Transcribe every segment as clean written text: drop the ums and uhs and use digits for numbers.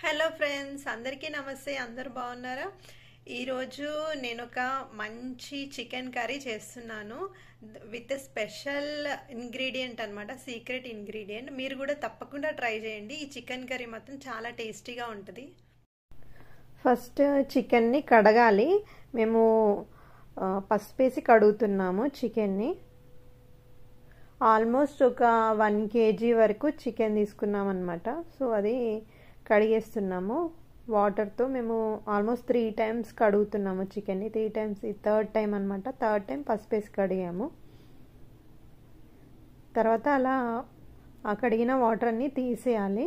Hello friends, అందరికీ నమస్తే. అందరు బాగున్నారా? ఈరోజు నేను ఒక మంచి చికెన్ కర్రీ చేస్తున్నాను విత్ స్పెషల్ ఇంగ్రీడియంట్ అనమాట, సీక్రెట్ ఇంగ్రీడియంట్. మీరు కూడా తప్పకుండా ట్రై చేయండి. ఈ చికెన్ కర్రీ మాత్రం చాలా టేస్టీగా ఉంటుంది. ఫస్ట్ చికెన్ని కడగాలి. మేము పసుపు వేసి కడుగుతున్నాము చికెన్ని. ఆల్మోస్ట్ ఒక 1 kg వరకు చికెన్ తీసుకున్నాం అనమాట. సో అది కడిగేస్తున్నాము వాటర్తో. మేము ఆల్మోస్ట్ 3 times కడుగుతున్నాము చికెన్ని. 3 times, థర్డ్ టైం అనమాట. థర్డ్ టైం పసుపు వేసి కడిగాము. తర్వాత అలా ఆ కడిగిన వాటర్ అన్నీ తీసేయాలి.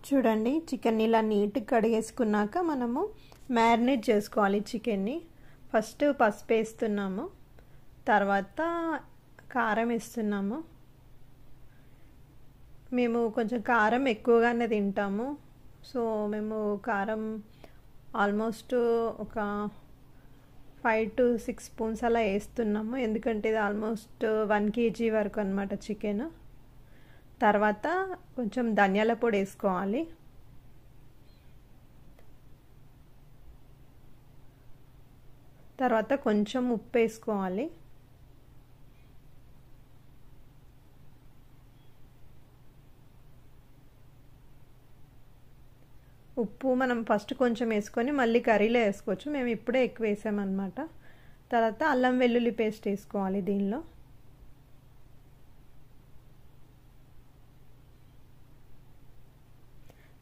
చూడండి, చికెన్ ఇలా నీట్గా కడిగేసుకున్నాక మనము మ్యారినేట్ చేసుకోవాలి చికెన్ని. ఫస్ట్ పసుపు వేస్తున్నాము, తర్వాత కారం వేస్తున్నాము. మేము కొంచెం కారం ఎక్కువగానే తింటాము. సో మేము కారం ఆల్మోస్ట్ ఒక 5 to 6 spoons అలా వేస్తున్నాము, ఎందుకంటే ఇది ఆల్మోస్ట్ 1 kg వరకు అనమాట చికెన్. తర్వాత కొంచెం ధనియాల పొడి వేసుకోవాలి. తర్వాత కొంచెం ఉప్పు వేసుకోవాలి. ఉప్పు మనం ఫస్ట్ కొంచెం వేసుకొని మళ్ళీ కర్రీలో వేసుకోవచ్చు. మేము ఇప్పుడే ఎక్కువ వేసామన్నమాట. తర్వాత అల్లం వెల్లుల్లి పేస్ట్ వేసుకోవాలి దీనిలో.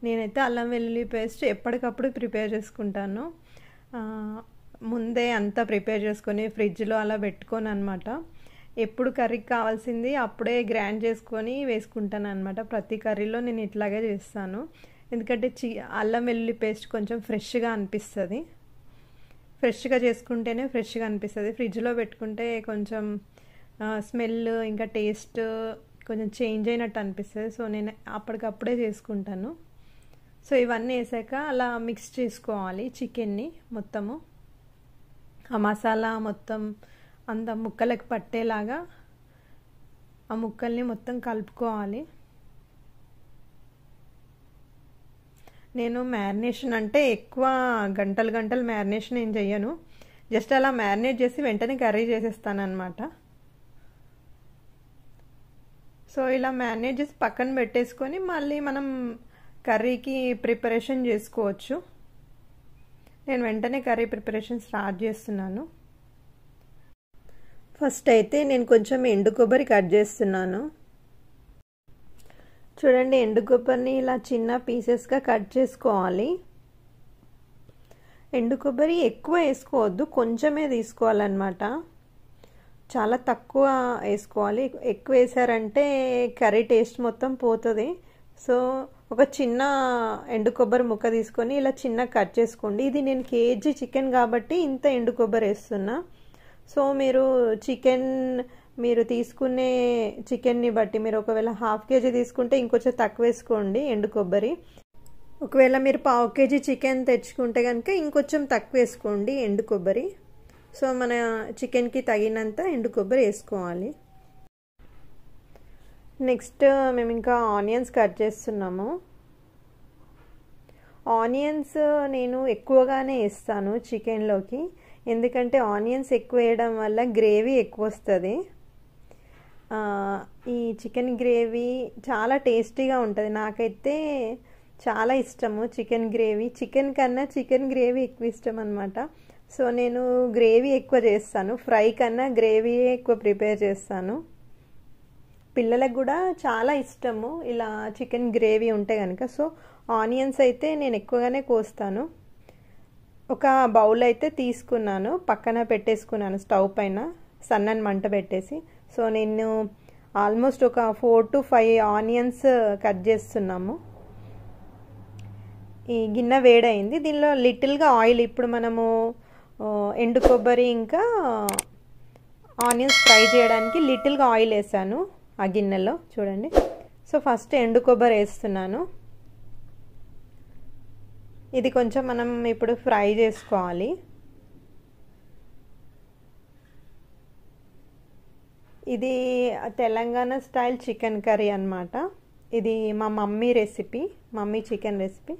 నేనైతే అల్లం వెల్లుల్లి పేస్ట్ ఎప్పటికప్పుడు ప్రిపేర్ చేసుకుంటాను. ముందే అంతా ప్రిపేర్ చేసుకొని ఫ్రిడ్జ్లో అలా పెట్టుకొని అనమాట. ఎప్పుడు కర్రీకి కావాల్సింది అప్పుడే గ్రైండ్ చేసుకొని వేసుకుంటాను అనమాట. ప్రతి కర్రీలో నేను ఇట్లాగే చేస్తాను, ఎందుకంటే అల్లం వెల్లుల్లి పేస్ట్ కొంచెం ఫ్రెష్గా అనిపిస్తుంది. ఫ్రెష్గా చేసుకుంటేనే ఫ్రెష్గా అనిపిస్తుంది. ఫ్రిడ్జ్లో పెట్టుకుంటే కొంచెం స్మెల్ ఇంకా టేస్ట్ కొంచెం చేంజ్ అయినట్టు అనిపిస్తుంది. సో నేను అప్పటికప్పుడే చేసుకుంటాను. సో ఇవన్నీ వేసాక అలా మిక్స్ చేసుకోవాలి చికెన్ని మొత్తము. ఆ మసాలా మొత్తం అంత ముక్కలకు పట్టేలాగా ఆ ముక్కల్ని మొత్తం కలుపుకోవాలి. నేను మ్యారినేషన్ అంటే ఎక్కువ గంటలు మ్యారినేషన్ ఏం చెయ్యను. జస్ట్ అలా మ్యారినేట్ చేసి వెంటనే కర్రీ చేసేస్తాను అనమాట. సో ఇలా మ్యారినేట్ చేసి పక్కన పెట్టేసుకొని మళ్ళీ మనం కర్రీకి ప్రిపరేషన్ చేసుకోవచ్చు. నేను వెంటనే కర్రీ ప్రిపరేషన్ స్టార్ట్ చేస్తున్నాను. ఫస్ట్ అయితే నేను కొంచెం ఎండు కొబ్బరి కట్ చేస్తున్నాను. చూడండి, ఎండు కొబ్బరిని ఇలా చిన్న పీసెస్గా కట్ చేసుకోవాలి. ఎండు కొబ్బరి ఎక్కువ వేసుకోవద్దు, కొంచెమే తీసుకోవాలన్నమాట. చాలా తక్కువ వేసుకోవాలి. ఎక్కువ వేసారంటే కర్రీ టేస్ట్ మొత్తం పోతుంది. సో ఒక చిన్న ఎండు కొబ్బరి ముక్క తీసుకొని ఇలా చిన్న కట్ చేసుకోండి. ఇది నేను కేజీ చికెన్ కాబట్టి ఇంత ఎండు కొబ్బరి వేస్తున్నా. సో మీరు తీసుకునే చికెన్ని బట్టి, మీరు ఒకవేళ 1/2 kg తీసుకుంటే ఇంకొంచెం తక్కువ వేసుకోండి ఎండు కొబ్బరి. ఒకవేళ మీరు 1/4 kg చికెన్ తెచ్చుకుంటే కనుక ఇంకొంచెం తక్కువ వేసుకోండి ఎండు కొబ్బరి. సో మన చికెన్కి తగినంత ఎండు కొబ్బరి వేసుకోవాలి. నెక్స్ట్ మేము ఇంకా ఆనియన్స్ కట్ చేస్తున్నాము. ఆనియన్స్ నేను ఎక్కువగానే వేస్తాను చికెన్లోకి, ఎందుకంటే ఆనియన్స్ ఎక్కువ వేయడం వల్ల గ్రేవీ ఎక్కువ వస్తుంది. ఈ చికెన్ గ్రేవీ చాలా టేస్టీగా ఉంటుంది. నాకైతే చాలా ఇష్టము చికెన్ గ్రేవీ. చికెన్ కన్నా చికెన్ గ్రేవీ ఎక్కువ ఇష్టం అనమాట. సో నేను గ్రేవీ ఎక్కువ చేస్తాను. ఫ్రై కన్నా గ్రేవీ ఎక్కువ ప్రిపేర్ చేస్తాను. పిల్లలకు కూడా చాలా ఇష్టము ఇలా చికెన్ గ్రేవీ ఉంటే కనుక. సో ఆనియన్స్ అయితే నేను ఎక్కువగానే కోస్తాను. ఒక బౌల్ అయితే తీసుకున్నాను, పక్కన పెట్టేసుకున్నాను స్టవ్ పైన సన్నని మంట పెట్టేసి. సో నేను ఆల్మోస్ట్ ఒక 4 to 5 ఆనియన్స్ కట్ చేస్తున్నాము. ఈ గిన్నె వేడైంది, దీనిలో లిటిల్గా ఆయిల్. ఇప్పుడు మనము ఎండు కొబ్బరి ఇంకా ఆనియన్స్ ఫ్రై చేయడానికి లిటిల్గా ఆయిల్ వేసాను ఆ గిన్నెలో, చూడండి. సో ఫస్ట్ ఎండు కొబ్బరి వేస్తున్నాను. ఇది కొంచెం మనం ఇప్పుడు ఫ్రై చేసుకోవాలి. ఇది తెలంగాణ స్టైల్ చికెన్ కర్రీ అన్నమాట. ఇది మా mummy recipe, mummy chicken recipe.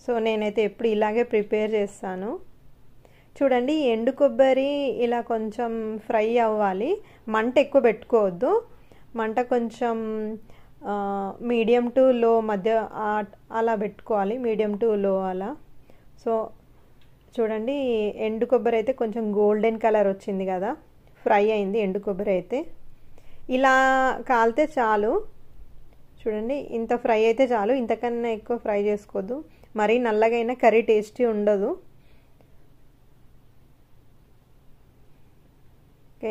So నేనైతే ఎప్పుడు ఇలాగే ప్రిపేర్ చేస్తాను. చూడండి, ఎండు కొబ్బరి ఇలా కొంచెం ఫ్రై అవ్వాలి. మంట ఎక్కువ పెట్టుకోవద్దు, మంట కొంచెం మీడియం టు లో మధ్య అలా పెట్టుకోవాలి, మీడియం టు లో అలా. సో చూడండి, ఎండు కొబ్బరి అయితే కొంచెం గోల్డెన్ కలర్ వచ్చింది కదా, ఫ్రై అయింది ఎండు కొబ్బరి అయితే. ఇలా కాలితే చాలు. చూడండి, ఇంత ఫ్రై అయితే చాలు, ఇంతకన్నా ఎక్కువ ఫ్రై చేసుకోవద్దు. మరీ నల్లగా అయినా కర్రీ టేస్టీ ఉండదు.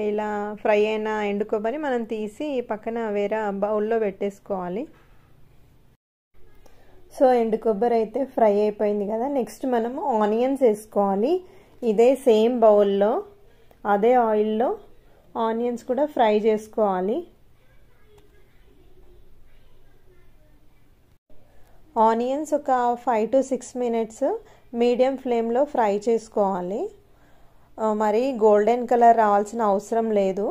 ఇలా ఫ్రై అయిన ఎండు కొబ్బరి మనం తీసి పక్కన వేరే బౌల్లో పెట్టేసుకోవాలి. సో ఎండు కొబ్బరి అయితే ఫ్రై అయిపోయింది కదా. నెక్స్ట్ మనము ఆనియన్స్ వేసుకోవాలి. ఇదే సేమ్ బౌల్లో అదే ఆయిల్లో ఆనియన్స్ కూడా ఫ్రై చేసుకోవాలి. ఆనియన్స్ ఒక 5 to 6 minutes మీడియం ఫ్లేమ్లో ఫ్రై చేసుకోవాలి. మరి గోల్డెన్ కలర్ రావాల్సిన అవసరం లేదు,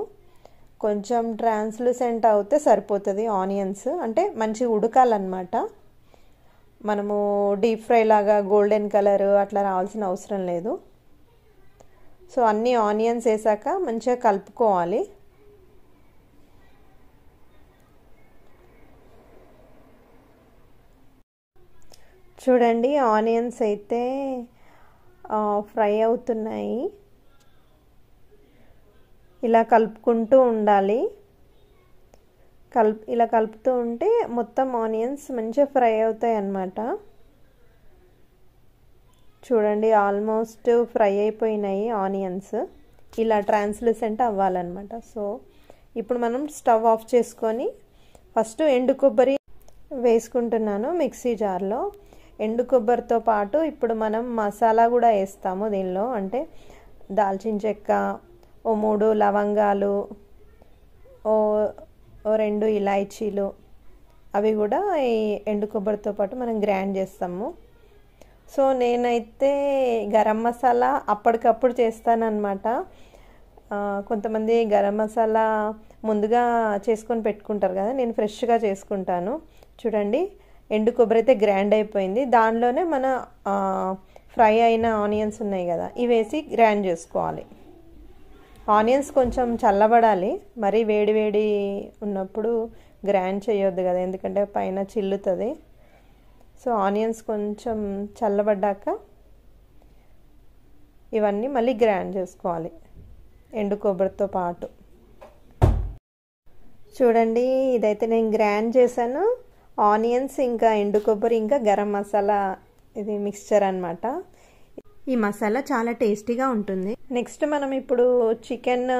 కొంచెం ట్రాన్స్లూసెంట్ అవుతే సరిపోతుంది. ఆనియన్స్ అంటే మంచిగా ఉడకాలన్నమాట. మనము డీప్ ఫ్రై లాగా గోల్డెన్ కలర్ అట్లా రావాల్సిన అవసరం లేదు. సో అన్ని ఆనియన్స్ వేసాక మంచిగా కలుపుకోవాలి. చూడండి, ఆనియన్స్ అయితే ఫ్రై అవుతున్నాయి. ఇలా కలుపుకుంటూ ఉండాలి. ఇలా కలుపుతూ ఉంటే మొత్తం ఆనియన్స్ మంచిగా ఫ్రై అవుతాయి అన్నమాట. చూడండి, ఆల్మోస్ట్ ఫ్రై అయిపోయినాయి ఆనియన్స్. ఇలా ట్రాన్స్లూసెంట్ అవ్వాలన్నమాట. సో ఇప్పుడు మనం స్టవ్ ఆఫ్ చేసుకొని ఫస్ట్ ఎండు కొబ్బరి వేసుకుంటున్నాను మిక్సీ జార్లో. ఎండు కొబ్బరితో పాటు ఇప్పుడు మనం మసాలా కూడా వేస్తాము దీనిలో. అంటే దాల్చిన చెక్క, ఓ 3 లవంగాలు, ఓ 2 ఇలాచీలు, అవి కూడా ఈ ఎండు కొబ్బరితో పాటు మనం గ్రైండ్ చేస్తాము. సో నేనైతే గరం మసాలా అప్పటికప్పుడు చేస్తానన్నమాట. కొంతమంది గరం మసాలా ముందుగా చేసుకొని పెట్టుకుంటారు కదా, నేను ఫ్రెష్గా చేసుకుంటాను. చూడండి, ఎండు కొబ్బరి అయితే గ్రైండ్ అయిపోయింది. దానిలోనే మన ఫ్రై అయిన ఆనియన్స్ ఉన్నాయి కదా, ఇవి వేసి గ్రైండ్ చేసుకోవాలి. ఆనియన్స్ కొంచెం చల్లబడాలి, మరీ వేడి వేడి ఉన్నప్పుడు గ్రైండ్ చేయొద్దు కదా, ఎందుకంటే పైన చిల్లుతుంది. సో ఆనియన్స్ కొంచెం చల్లబడ్డాక ఇవన్నీ మళ్ళీ గ్రైండ్ చేసుకోవాలి ఎండు కొబ్బరితో పాటు. చూడండి, ఇదైతే నేను గ్రైండ్ చేశాను. ఆనియన్స్ ఇంకా ఎండు కొబ్బరి ఇంకా గరం మసాలా, ఇది మిక్స్చర్ అన్నమాట. ఈ మసాలా చాలా టేస్టీగా ఉంటుంది. నెక్స్ట్ మనం ఇప్పుడు చికెన్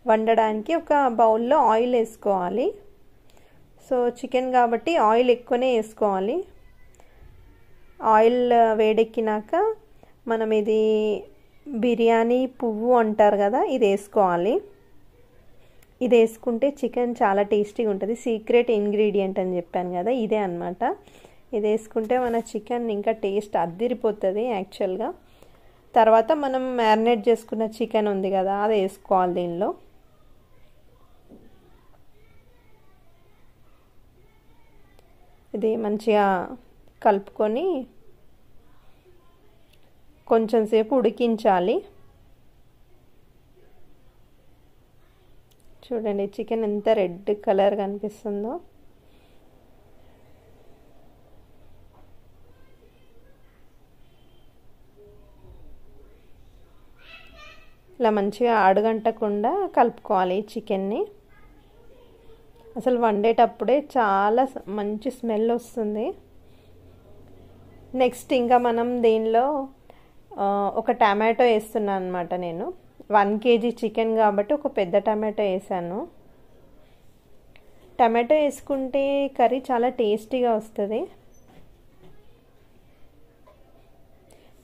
వండడానికి ఒక బౌల్లో ఆయిల్ వేసుకోవాలి. సో చికెన్ కాబట్టి ఆయిల్ ఎక్కువనే వేసుకోవాలి. ఆయిల్ వేడెక్కినాక మనం ఇది బిర్యానీ పువ్వు అంటారు కదా, ఇది వేసుకోవాలి. ఇది వేసుకుంటే చికెన్ చాలా టేస్టీగా ఉంటుంది. సీక్రెట్ ఇంగ్రీడియంట్ అని చెప్పాను కదా, ఇదే అన్నమాట. ఇది వేసుకుంటే మన చికెన్ ఇంకా టేస్ట్ అద్దిరిపోతుంది యాక్చువల్గా. తర్వాత మనం మ్యారినేట్ చేసుకున్న చికెన్ ఉంది కదా, అది వేసుకోవాలి దీనిలో. ఇది మంచిగా కలుపుకొని కొంచెం సేపు ఉడికించాలి. చూడండి, చికెన్ ఎంత రెడ్ కలర్ కనిపిస్తుందో. ఇలా మంచిగా అడుగంటకుండా కలుపుకోవాలి చికెన్ని. అసలు వండేటప్పుడే చాలా మంచి స్మెల్ వస్తుంది. నెక్స్ట్ ఇంకా మనం దీనిలో ఒక టమాటో వేస్తున్నాను అనమాట. నేను 1 kg చికెన్ కాబట్టి ఒక పెద్ద టమాటో వేసాను. టమాటో వేసుకుంటే కర్రీ చాలా టేస్టీగా వస్తుంది.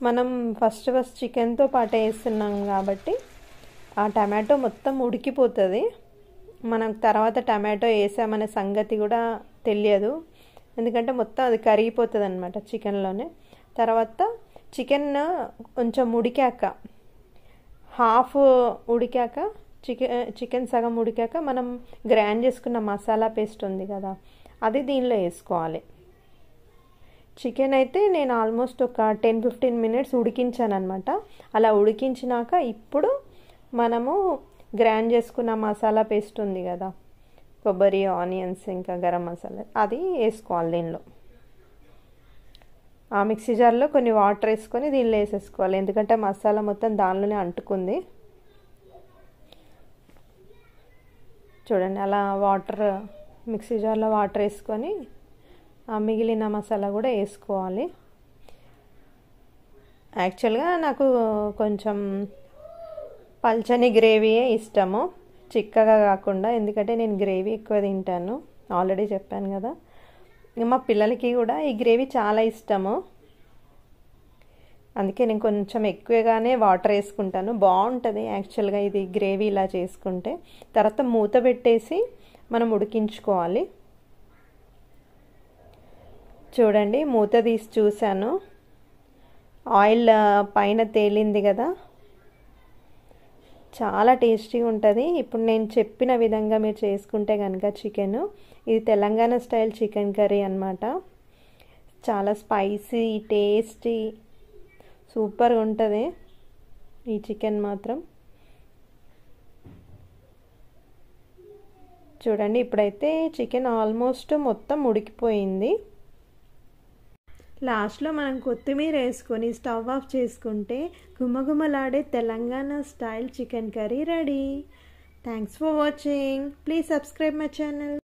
మనం ఫస్ట్ చికెన్తో పాటు వేస్తున్నాం కాబట్టి ఆ టమాటో మొత్తం ఉడికిపోతుంది. మనం తర్వాత టమాటో వేసామనే సంగతి కూడా తెలియదు, ఎందుకంటే మొత్తం అది కరిగిపోతుంది అన్నమాట చికెన్లోనే. తర్వాత చికెన్ కొంచెం ఉడికాక, హాఫ్ ఉడికాక, చికెన్ సగం ఉడికాక మనం గ్రైండ్ చేసుకున్న మసాలా పేస్ట్ ఉంది కదా, అది దీనిలో వేసుకోవాలి. చికెన్ అయితే నేను ఆల్మోస్ట్ ఒక 10-15 మినిట్స్ ఉడికించాను అనమాట. అలా ఉడికించినాక ఇప్పుడు మనము గ్రైండ్ చేసుకున్న మసాలా పేస్ట్ ఉంది కదా, కొబ్బరి, ఆనియన్స్, ఇంకా గరం మసాలా, అది వేసుకోవాలి దీనిలో. ఆ మిక్సీ జార్లో కొన్ని వాటర్ వేసుకొని దీనిలో వేసేసుకోవాలి, ఎందుకంటే మసాలా మొత్తం దానిలోనే అంటుకుంది. చూడండి, అలా వాటర్ మిక్సీ జార్లో వాటర్ వేసుకొని ఆ మిగిలిన మసాలా కూడా వేసుకోవాలి. యాక్చువల్గా నాకు కొంచెం పల్చని గ్రేవీయే ఇష్టము, చిక్కగా కాకుండా, ఎందుకంటే నేను గ్రేవీ ఎక్కువ తింటాను, ఆల్రెడీ చెప్పాను కదా. మా పిల్లలకి కూడా ఈ గ్రేవీ చాలా ఇష్టము, అందుకే నేను కొంచెం ఎక్కువగానే వాటర్ వేసుకుంటాను. బాగుంటుంది యాక్చువల్గా ఇది గ్రేవీ ఇలా చేసుకుంటే. తర్వాత మూత పెట్టేసి మనం ఉడికించుకోవాలి. చూడండి, మూత తీసి చూశాను, ఆయిల్ పైన తేలింది కదా, చాలా టేస్టీగా ఉంటుంది. ఇప్పుడు నేను చెప్పిన విధంగా మీరు చేసుకుంటే కనుక చికెన్, ఇది తెలంగాణ స్టైల్ చికెన్ కర్రీ అన్నమాట. చాలా స్పైసీ, టేస్టీ, సూపర్గా ఉంటుంది ఈ చికెన్ మాత్రం. చూడండి, ఇప్పుడైతే చికెన్ ఆల్మోస్ట్ మొత్తం ఉడికిపోయింది. లాస్ట్లో మనం కొత్తిమీర వేసుకొని స్టవ్ ఆఫ్ చేసుకుంటే గుమగుమలాడే Telangana style chicken curry ready. Thanks for watching. Please subscribe my channel.